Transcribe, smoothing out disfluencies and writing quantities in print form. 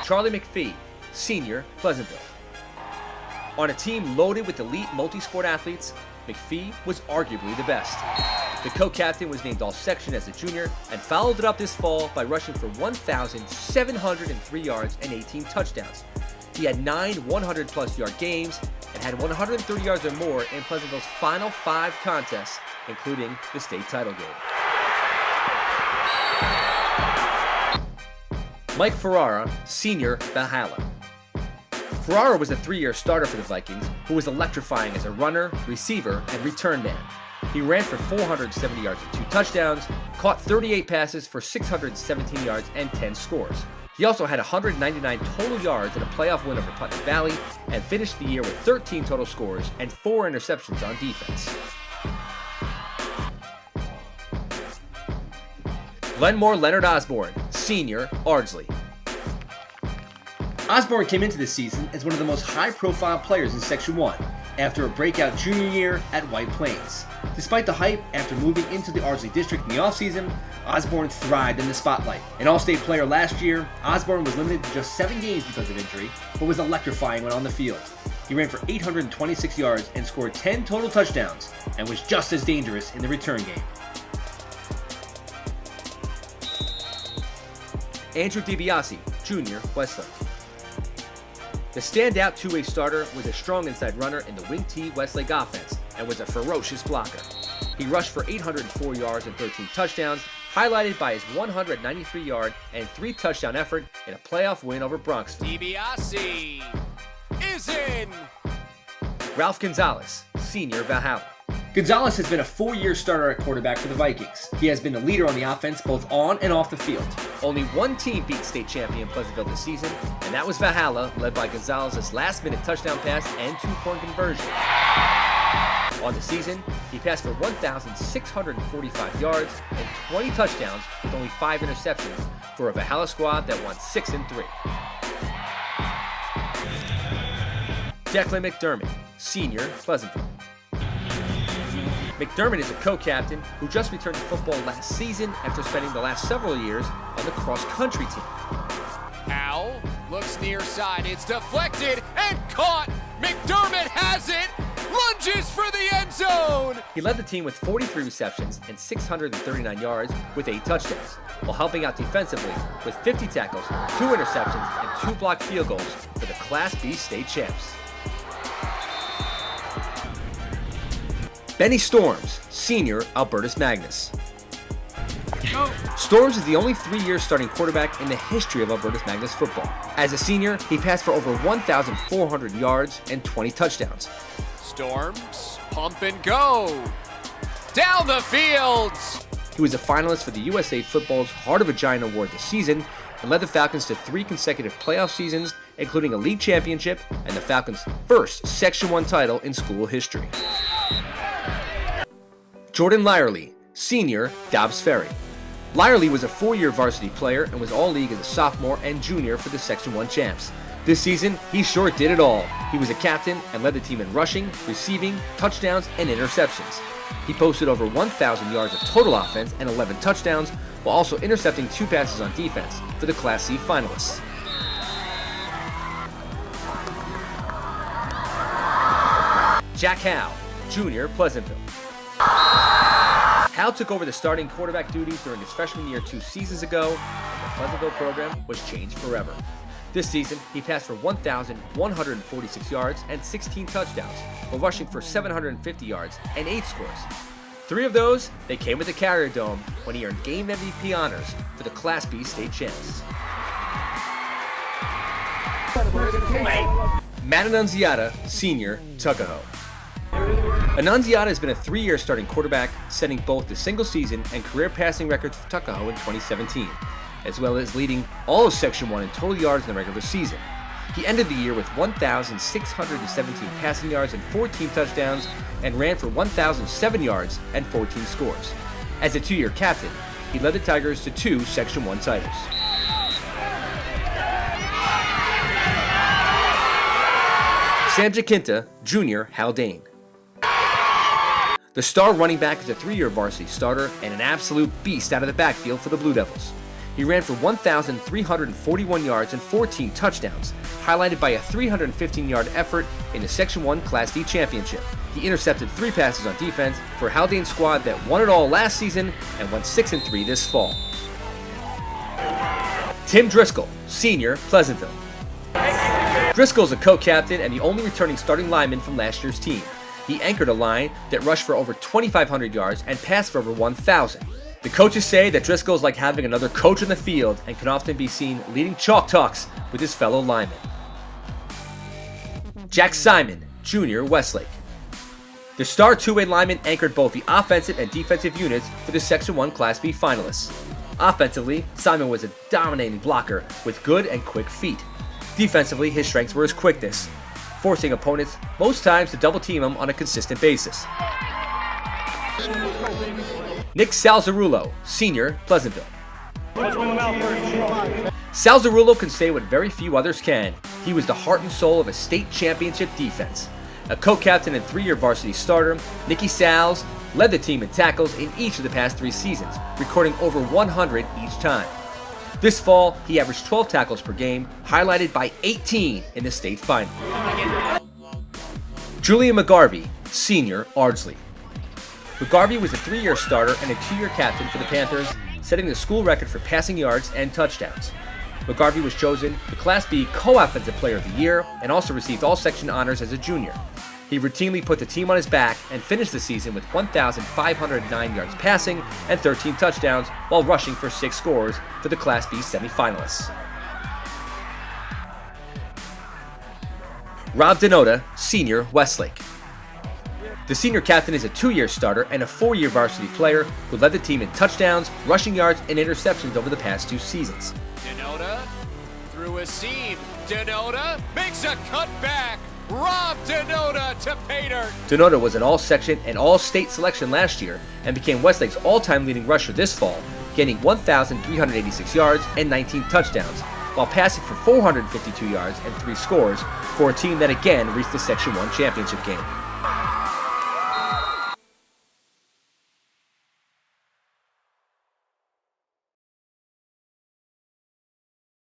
Charlie McPhee, senior, Pleasantville. On a team loaded with elite multi-sport athletes, McPhee was arguably the best. The co-captain was named All-Section as a junior and followed it up this fall by rushing for 1,703 yards and 18 touchdowns. He had 9 100-plus yard games and had 130 yards or more in Pleasantville's final 5 contests, including the state title game. Mike Ferrara, senior, Valhalla. Ferrara was a 3-year starter for the Vikings, who was electrifying as a runner, receiver, and return man. He ran for 470 yards and 2 touchdowns, caught 38 passes for 617 yards and 10 scores. He also had 199 total yards in a playoff win over Putnam Valley and finished the year with 13 total scores and 4 interceptions on defense. Glenmore Leonard Osborn, senior, Ardsley. Osborn came into this season as one of the most high-profile players in Section 1 after a breakout junior year at White Plains. Despite the hype after moving into the Ardsley district in the offseason, Osborn thrived in the spotlight. An All-State player last year, Osborn was limited to just 7 games because of injury, but was electrifying when on the field. He ran for 826 yards and scored 10 total touchdowns and was just as dangerous in the return game. Andrew DiBiase, junior, Westlake. The standout two-way starter was a strong inside runner in the Wing T Westlake offense and was a ferocious blocker. He rushed for 804 yards and 13 touchdowns, highlighted by his 193-yard and 3-touchdown effort in a playoff win over Bronxville. DiBiase is in! Ralph Gonzalez, senior, Valhalla. Gonzalez has been a 4-year starter at quarterback for the Vikings. He has been the leader on the offense both on and off the field. Only one team beat state champion Pleasantville this season, and that was Valhalla, led by Gonzalez's last-minute touchdown pass and 2-point conversion. On the season, he passed for 1,645 yards and 20 touchdowns with only 5 interceptions for a Valhalla squad that won 6-3. Declan McDermott, senior, Pleasantville. McDermott is a co-captain who just returned to football last season after spending the last several years on the cross-country team. Howell looks near side, it's deflected and caught! McDermott has it! Lunges for the end zone! He led the team with 43 receptions and 639 yards with 8 touchdowns, while helping out defensively with 50 tackles, 2 interceptions, and 2 blocked field goals for the Class B state champs. Benny Storms, senior, Albertus Magnus. Storms is the only 3-year starting quarterback in the history of Albertus Magnus football. As a senior, he passed for over 1,400 yards and 20 touchdowns. Storms, pump and go! Down the fields! He was a finalist for the USA Football's Heart of a Giant Award this season and led the Falcons to 3 consecutive playoff seasons, including a league championship and the Falcons' first Section 1 title in school history. Jordan Lyerly, senior, Dobbs Ferry. Lyerly was a 4-year varsity player and was all-league as a sophomore and junior for the Section 1 champs. This season, he sure did it all. He was a captain and led the team in rushing, receiving, touchdowns, and interceptions. He posted over 1,000 yards of total offense and 11 touchdowns, while also intercepting 2 passes on defense for the Class C finalists. Jack Howell, junior, Pleasantville. Howell took over the starting quarterback duties during his freshman year 2 seasons ago, and the Pleasantville program was changed forever. This season, he passed for 1,146 yards and 16 touchdowns, while rushing for 750 yards and 8 scores. 3 of those, they came with the Carrier Dome when he earned game MVP honors for the Class B state champs. Matt Annunziata, senior, Tuckahoe. Annunziata has been a 3-year starting quarterback, setting both the single season and career passing records for Tuckahoe in 2017, as well as leading all of Section 1 in total yards in the regular season. He ended the year with 1,617 passing yards and 14 touchdowns, and ran for 1,007 yards and 14 scores. As a 2-year captain, he led the Tigers to 2 Section 1 titles. Sam Jacinta, junior, Haldane. The star running back is a 3-year varsity starter and an absolute beast out of the backfield for the Blue Devils. He ran for 1,341 yards and 14 touchdowns, highlighted by a 315-yard effort in the Section 1 Class D Championship. He intercepted 3 passes on defense for a Haldane squad that won it all last season and went 6-3 this fall. Tim Driscoll, senior, Pleasantville. Driscoll is a co-captain and the only returning starting lineman from last year's team. He anchored a line that rushed for over 2,500 yards and passed for over 1,000. The coaches say that Driscoll is like having another coach in the field and can often be seen leading chalk talks with his fellow linemen. Jack Simon, Jr., Westlake. The star two-way lineman anchored both the offensive and defensive units for the Section 1 Class B finalists. Offensively, Simon was a dominating blocker with good and quick feet. Defensively, his strengths were his quickness, forcing opponents most times to double-team him on a consistent basis. Nick Cerullo, senior, Pleasantville. Cerullo can say what very few others can. He was the heart and soul of a state championship defense. A co-captain and 3-year varsity starter, Nicky Salz led the team in tackles in each of the past 3 seasons, recording over 100 each time. This fall, he averaged 12 tackles per game, highlighted by 18 in the state final. Julian McGarvey, senior, Ardsley. McGarvey was a 3-year starter and a 2-year captain for the Panthers, setting the school record for passing yards and touchdowns. McGarvey was chosen the Class B Co-Offensive Player of the Year and also received all-section honors as a junior. He routinely put the team on his back and finished the season with 1,509 yards passing and 13 touchdowns while rushing for 6 scores for the Class B semifinalists. Rob Denota, senior, Westlake. The senior captain is a 2-year starter and a 4-year varsity player who led the team in touchdowns, rushing yards, and interceptions over the past 2 seasons. Denota through a seam. Denota makes a cutback. Rob Denota to pay dirt. Denota was an all-section and all-state selection last year and became Westlake's all-time leading rusher this fall, gaining 1,386 yards and 19 touchdowns, while passing for 452 yards and 3 scores for a team that again reached the Section 1 championship game.